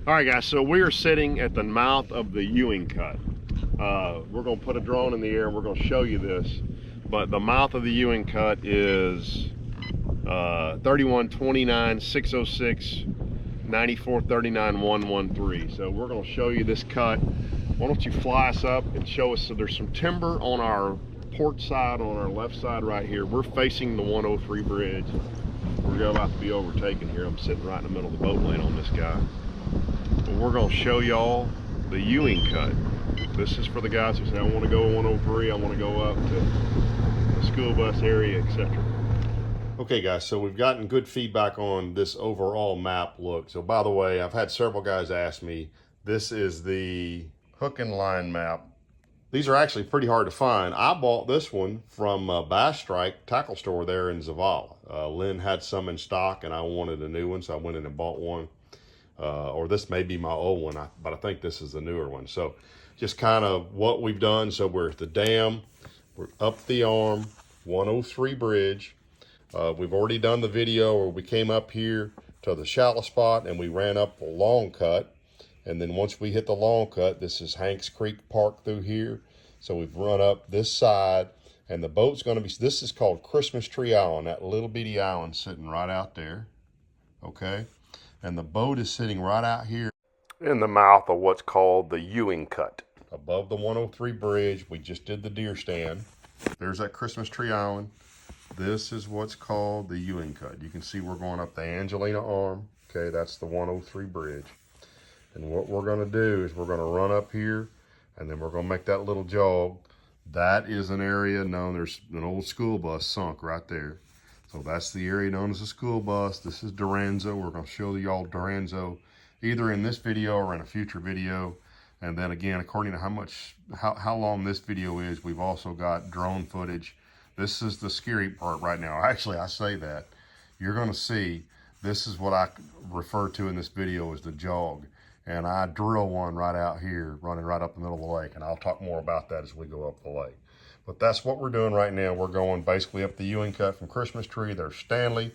All right, guys, so we are sitting at the mouth of the Ewing Cut. We're going to put a drone in the air and we're going to show you this. But the mouth of the Ewing Cut is 3129 606 9439 113. So we're going to show you this cut. Why don't you fly us up and show us? So there's some timber on our port side, on our left side right here. We're facing the 103 bridge. We're about to be overtaken here. I'm sitting right in the middle of the boat lane on this guy. But we're going to show y'all the Ewing Cut. This is for the guys who say, I want to go 103, I want to go up to the school bus area, etc. Okay guys, so we've gotten good feedback on this overall map look. So by the way, I've had several guys ask me, this is the hook and line map. These are actually pretty hard to find. I bought this one from Bass Strike tackle store there in Zavala. Lynn had some in stock and I wanted a new one, so I went in and bought one. Or this may be my old one, but I think this is the newer one. So just kind of what we've done. So we're at the dam, we're up the arm, 103 bridge. We've already done the video where we came up here to the shallow spot and we ran up the long cut. And then once we hit the long cut, this is Hanks Creek Park through here. So we've run up this side and the boat's gonna be, this is called Christmas Tree Island, that little bitty island sitting right out there, okay? And the boat is sitting right out here in the mouth of what's called the Ewing Cut. Above the 103 bridge, we just did the deer stand. There's that Christmas Tree Island. This is what's called the Ewing Cut. You can see we're going up the Angelina Arm. Okay, that's the 103 bridge. And what we're gonna do is we're gonna run up here and then we're gonna make that little jog. That is an area known, there's an old school bus sunk right there. So that's the area known as a school bus. This is Duranzo. We're gonna show y'all Duranzo either in this video or in a future video. And then again, according to how long this video is, we've also got drone footage. This is the scary part right now. Actually, I say that. You're gonna see, this is what I refer to in this video as the jog. And I drill one right out here, running right up the middle of the lake. And I'll talk more about that as we go up the lake. But that's what we're doing right now. We're going basically up the Ewing Cut from Christmas Tree. There's Stanley.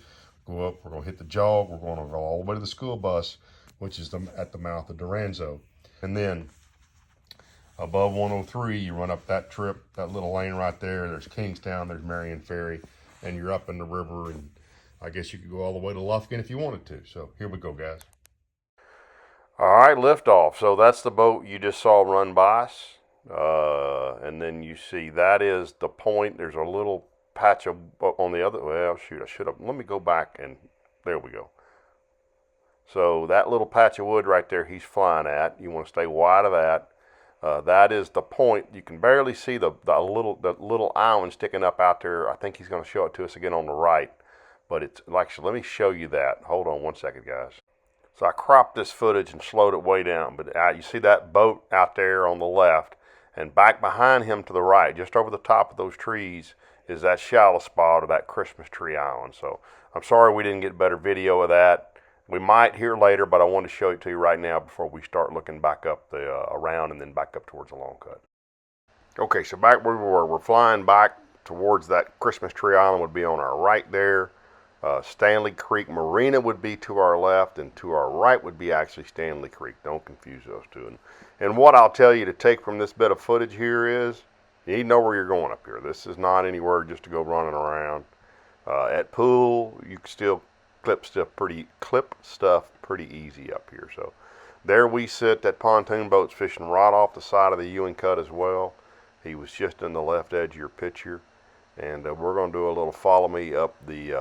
Go up, we're gonna hit the jog. We're gonna go all the way to the school bus, which is at the mouth of Duranzo. And then above 103, you run up that trip, that little lane right there. There's Kingtown, there's Marion, Ferry, and you're up in the river. And I guess you could go all the way to Lufkin if you wanted to. So here we go, guys. All right, lift off. So that's the boat you just saw run by us. And then you see that is the point. There's a little patch of on the other. Well, shoot, I should have. Let me go back and there we go. So that little patch of wood right there, he's flying at. You want to stay wide of that. That is the point. You can barely see the little island sticking up out there. I think he's going to show it to us again on the right. But it's like, let me show you that. Hold on one second, guys. So I cropped this footage and slowed it way down. But you see that boat out there on the left. And back behind him to the right, just over the top of those trees, is that shallow spot of that Christmas Tree Island. So I'm sorry we didn't get better video of that. We might here later, but I want to show it to you right now before we start looking back up the around and then back up towards the long cut. Okay, so back where we were, we're flying back towards that Christmas Tree Island would be on our right there. Stanley Creek Marina would be to our left, and to our right would be actually Stanley Creek. Don't confuse those two. And what I'll tell you to take from this bit of footage here is, you need to know where you're going up here. This is not anywhere just to go running around. At pool, you can still clip stuff pretty easy up here. So there we sit. That pontoon boat's fishing right off the side of the Ewing Cut as well. He was just in the left edge of your picture. And we're going to do a little follow me up the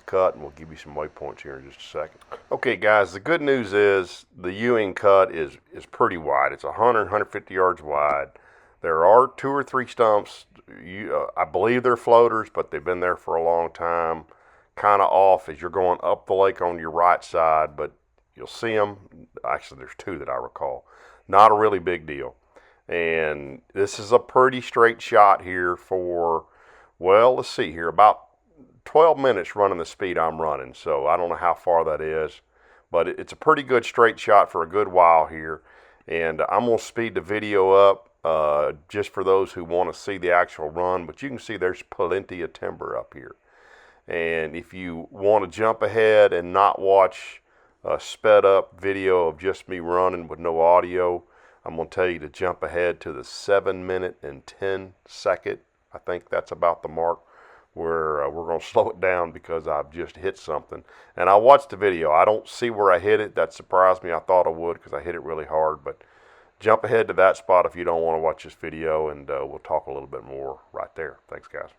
cut, and we'll give you some waypoints here in just a second. Okay, guys, the good news is the Ewing Cut is pretty wide. It's 150 yards wide. There are 2 or 3 stumps. I believe they're floaters, but they've been there for a long time. Kind of off as you're going up the lake on your right side, but you'll see them. Actually, there's 2 that I recall. Not a really big deal. And this is a pretty straight shot here for, well, let's see here, about 12 minutes running the speed I'm running. So I don't know how far that is, but it's a pretty good straight shot for a good while here. And I'm going to speed the video up just for those who want to see the actual run. But you can see there's plenty of timber up here. And if you want to jump ahead and not watch sped up video of just me running with no audio. I'm going to tell you to jump ahead to the 7-minute and 10-second. I think that's about the mark where we're going to slow it down because I've just hit something. And I watched the video. I don't see where I hit it. That surprised me. I thought I would because I hit it really hard. But jump ahead to that spot if you don't want to watch this video, and we'll talk a little bit more right there. Thanks, guys.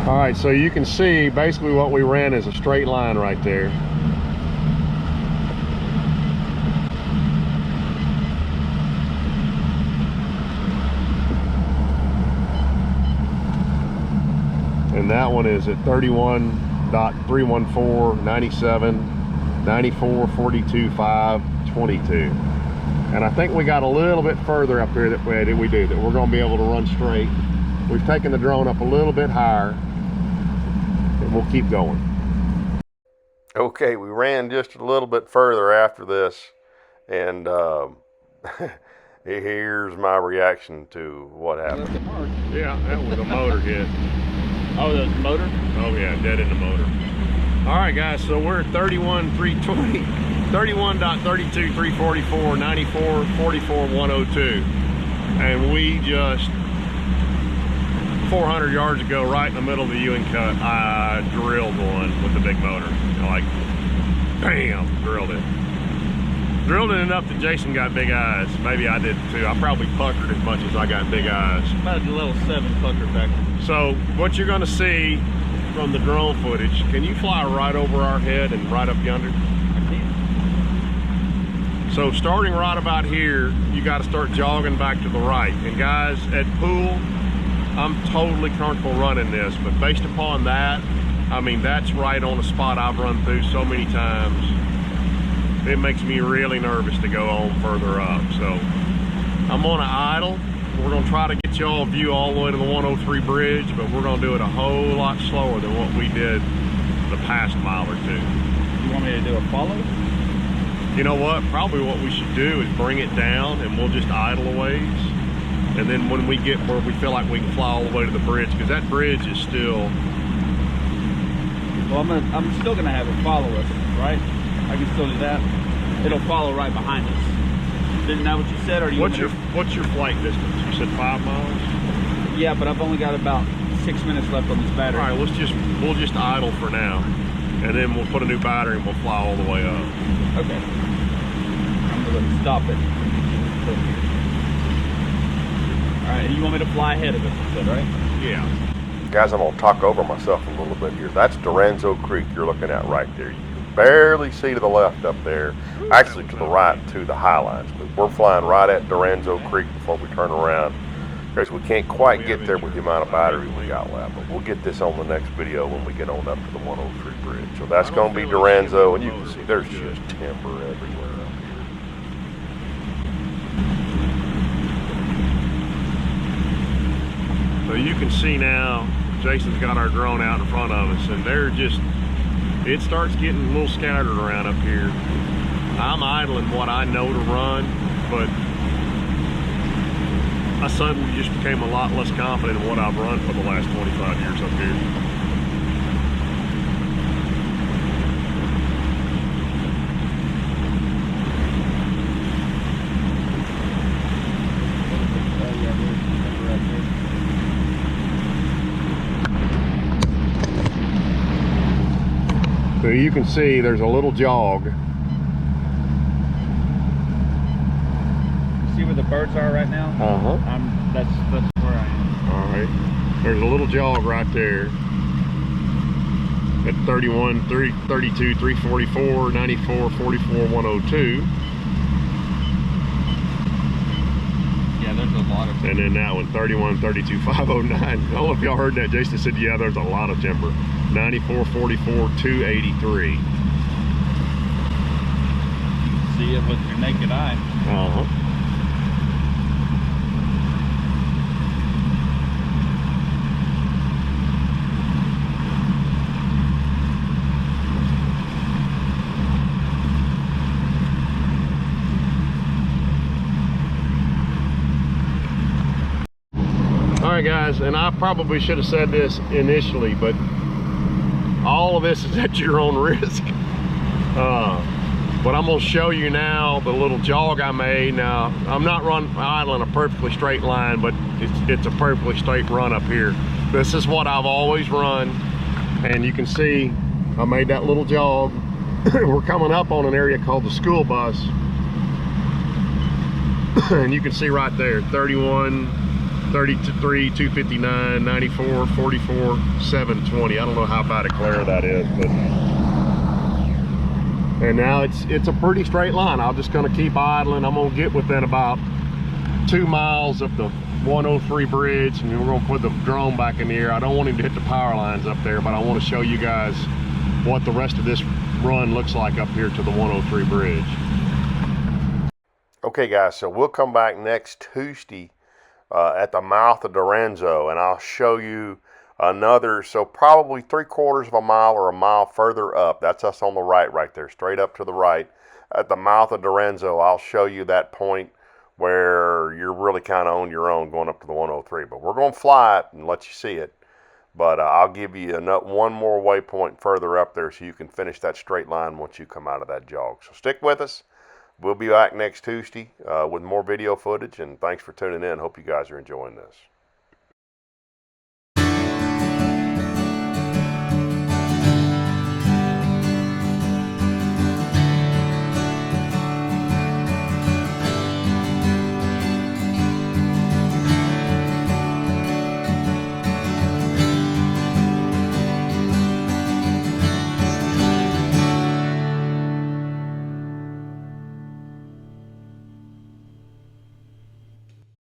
Alright, so you can see basically what we ran is a straight line right there. And that one is at 31.314, 97, 94, 42, 5, 22. And I think we got a little bit further up there that we're going to be able to run straight. We've taken the drone up a little bit higher, and we'll keep going. Okay, we ran just a little bit further after this, and here's my reaction to what happened. Yeah, that was a motor hit. Oh, the motor? Oh yeah, dead in the motor. All right, guys, so we're at 31.320, 31.32.344, 94, 44, 102, and we just 400 yards ago, right in the middle of the Ewing Cut, I drilled one with the big motor. Like, bam, drilled it. Drilled it enough that Jason got big eyes. Maybe I did too. I probably puckered as much as I got big eyes. About a level 7 pucker factor. So what you're gonna see from the drone footage, can you fly right over our head and right up yonder? I can. So starting right about here, you gotta start jogging back to the right. And guys, at pool, I'm totally comfortable running this, but based upon that, I mean, that's right on a spot I've run through so many times. It makes me really nervous to go on further up. So I'm on an idle. We're gonna try to get y'all a view all the way to the 103 bridge, but we're gonna do it a whole lot slower than what we did the past mile or two. You want me to do a follow? You know what? Probably what we should do is bring it down and we'll just idle a ways. And then when we get where we feel like we can fly all the way to the bridge, because that bridge is still... Well, I'm still gonna have it follow us, right? I can still do that. It'll follow right behind us. Isn't that what you said, or do you? What's your flight distance? You said 5 miles. Yeah, but I've only got about 6 minutes left on this battery. All right, we'll just idle for now, and then we'll put a new battery and we'll fly all the way up. Okay. I'm gonna stop it. All right, and you want me to fly ahead of it, you said, right? Yeah. Guys, I'm going to talk over myself a little bit here. That's Duranzo Creek you're looking at right there. You can barely see to the left up there. Actually, to the right to the Highlands. But we're flying right at Duranzo Creek before we turn around Because we can't quite get there with the amount of battery we got left, but we'll get this on the next video when we get on up to the 103 bridge. So that's going to be Duranzo, and you can see there's just timber everywhere up here. So you can see now, Jason's got our drone out in front of us, and they're just, it starts getting a little scattered around up here. I'm idling what I know to run, but I suddenly just became a lot less confident in what I've run for the last 25 years up here. So you can see there's a little jog. See where the birds are right now? That's where I am. All right. There's a little jog right there at 31, 32, 344, 94, 44, 102. Yeah, there's a lot of. And then that one, 31, 32, 509. I don't know if y'all heard that. Jason said, yeah, there's a lot of timber. 94, 44, 283. See it with your naked eye. All right, guys, and I probably should have said this initially, but all of this is at your own risk. But I'm gonna show you now the little jog I made. Now, I'm not idling a perfectly straight line, but it's a perfectly straight run up here. This is what I've always run, and you can see I made that little jog. We're coming up on an area called the school bus, and you can see right there, 31, 33, 259, 94, 44, 720. I don't know how bad a glare that is, but and now it's a pretty straight line. I'm just gonna keep idling. I'm gonna get within about 2 miles of the 103 bridge, and we're gonna put the drone back in the air. I don't want him to hit the power lines up there, but I want to show you guys what the rest of this run looks like up here to the 103 bridge. Okay, guys, so we'll come back next Tuesday at the mouth of Duranzo, and I'll show you another, so probably 3/4 of a mile or a mile further up. That's us on the right there, straight up to the right. At the mouth of Duranzo, I'll show you that point where you're really kind of on your own going up to the 103. But we're going to fly it and let you see it. But I'll give you one more waypoint further up there so you can finish that straight line once you come out of that jog. So stick with us. We'll be back next Tuesday with more video footage, and thanks for tuning in. Hope you guys are enjoying this.